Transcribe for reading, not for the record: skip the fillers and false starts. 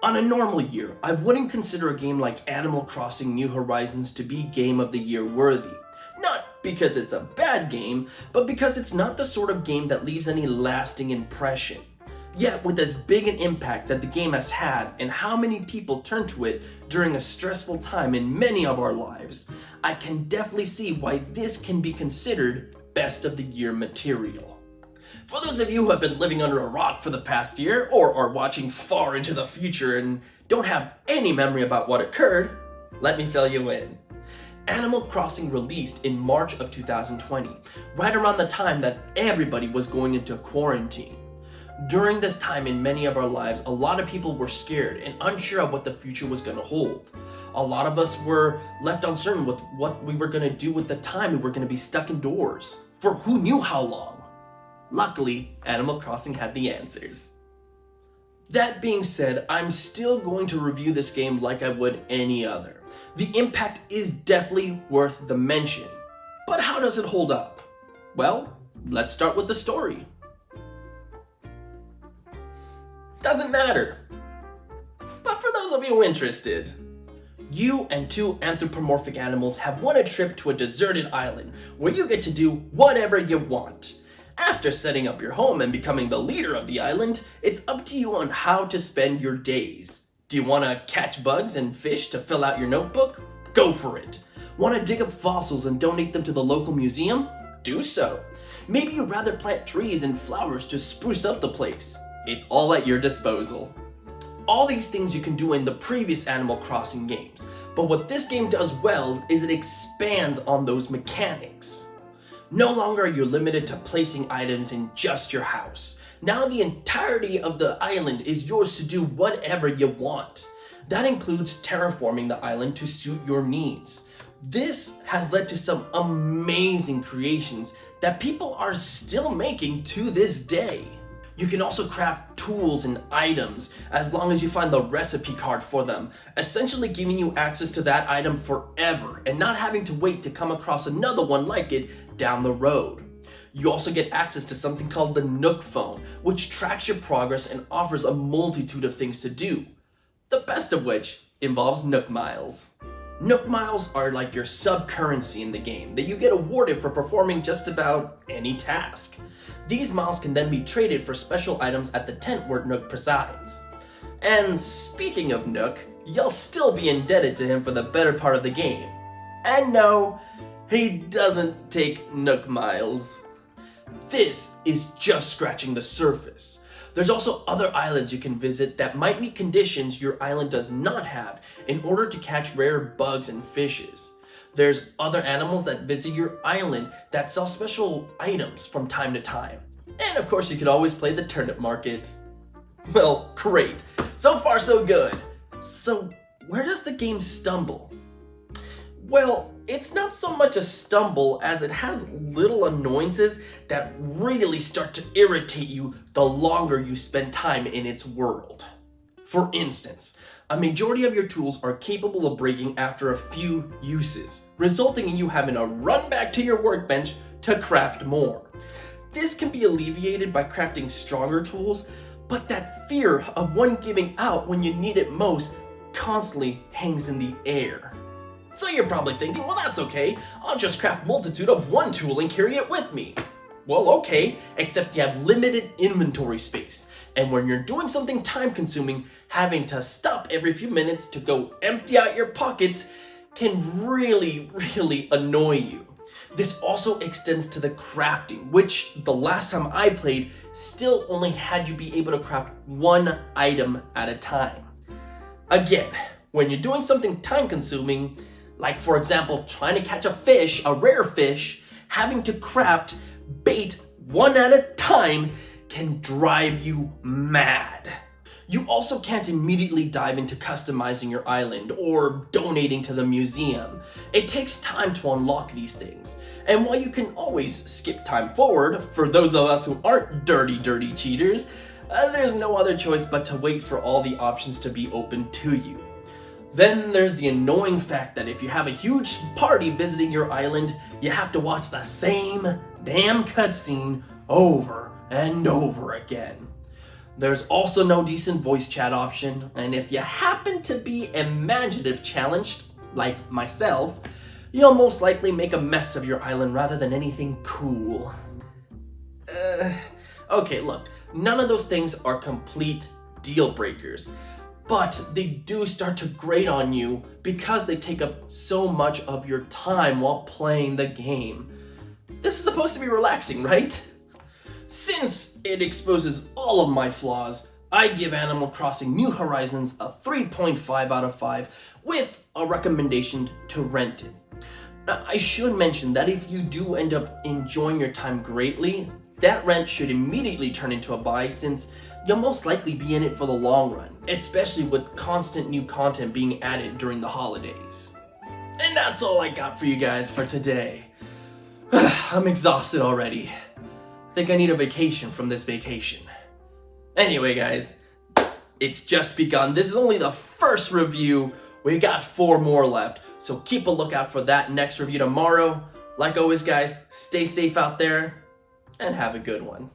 On a normal year, I wouldn't consider a game like Animal Crossing New Horizons to be Game of the Year worthy. Not because it's a bad game, but because it's not the sort of game that leaves any lasting impression. Yet with as big an impact that the game has had and how many people turn to it during a stressful time in many of our lives, I can definitely see why this can be considered best of the year material. For those of you who have been living under a rock for the past year, or are watching far into the future and don't have any memory about what occurred, let me fill you in. Animal Crossing released in March of 2020, right around the time that everybody was going into quarantine. During this time in many of our lives, a lot of people were scared and unsure of what the future was going to hold. A lot of us were left uncertain with what we were going to do with the time we were going to be stuck indoors, for who knew how long. Luckily, Animal Crossing had the answers. That being said, I'm still going to review this game like I would any other. The impact is definitely worth the mention. But how does it hold up? Well, let's start with the story. Doesn't matter. But for those of you interested, you and two anthropomorphic animals have won a trip to a deserted island where you get to do whatever you want. After setting up your home and becoming the leader of the island, it's up to you on how to spend your days. Do you want to catch bugs and fish to fill out your notebook? Go for it. Want to dig up fossils and donate them to the local museum? Do so. Maybe you'd rather plant trees and flowers to spruce up the place. It's all at your disposal. All these things you can do in the previous Animal Crossing games, but what this game does well is it expands on those mechanics. No longer are you limited to placing items in just your house. Now the entirety of the island is yours to do whatever you want. That includes terraforming the island to suit your needs. This has led to some amazing creations that people are still making to this day. You can also craft tools and items as long as you find the recipe card for them, essentially giving you access to that item forever and not having to wait to come across another one like it down the road. You also get access to something called the Nook phone, which tracks your progress and offers a multitude of things to do. The best of which involves Nook Miles. Nook Miles are like your sub-currency in the game that you get awarded for performing just about any task. These miles can then be traded for special items at the tent where Nook presides. And speaking of Nook, you'll still be indebted to him for the better part of the game. And no, he doesn't take Nook Miles. This is just scratching the surface. There's also other islands you can visit that might meet conditions your island does not have in order to catch rare bugs and fishes. There's other animals that visit your island that sell special items from time to time. And of course you can always play the turnip market. Well, great. So far so good. So where does the game stumble? Well, it's not so much a stumble as it has little annoyances that really start to irritate you the longer you spend time in its world. For instance, a majority of your tools are capable of breaking after a few uses, resulting in you having to run back to your workbench to craft more. This can be alleviated by crafting stronger tools, but that fear of one giving out when you need it most constantly hangs in the air. So you're probably thinking, well, that's okay, I'll just craft multitude of one tool and carry it with me. Well, okay, except you have limited inventory space. And when you're doing something time-consuming, having to stop every few minutes to go empty out your pockets can really annoy you. This also extends to the crafting, which the last time I played still only had you be able to craft one item at a time. Again, when you're doing something time-consuming, like for example trying to catch a fish, a rare fish, having to craft bait one at a time can drive you mad. You also can't immediately dive into customizing your island or donating to the museum. It takes time to unlock these things. And while you can always skip time forward, for those of us who aren't dirty cheaters, there's no other choice but to wait for all the options to be open to you. Then there's the annoying fact that if you have a huge party visiting your island, you have to watch the same damn cutscene over and over again. There's also no decent voice chat option, and if you happen to be imaginative challenged, like myself, you'll most likely make a mess of your island rather than anything cool. Okay, look, none of those things are complete deal breakers, but they do start to grate on you because they take up so much of your time while playing the game. This is supposed to be relaxing, right? Since it exposes all of my flaws, I give Animal Crossing New Horizons a 3.5 out of 5 with a recommendation to rent it. Now, I should mention that if you do end up enjoying your time greatly, that rent should immediately turn into a buy since you'll most likely be in it for the long run, especially with constant new content being added during the holidays. And that's all I got for you guys for today. I'm exhausted already. Think I need a vacation from this vacation. Anyway, guys, it's just begun. This is only the first review. We got 4 more left, so keep a lookout for that next review tomorrow. Like always, guys, stay safe out there and have a good one.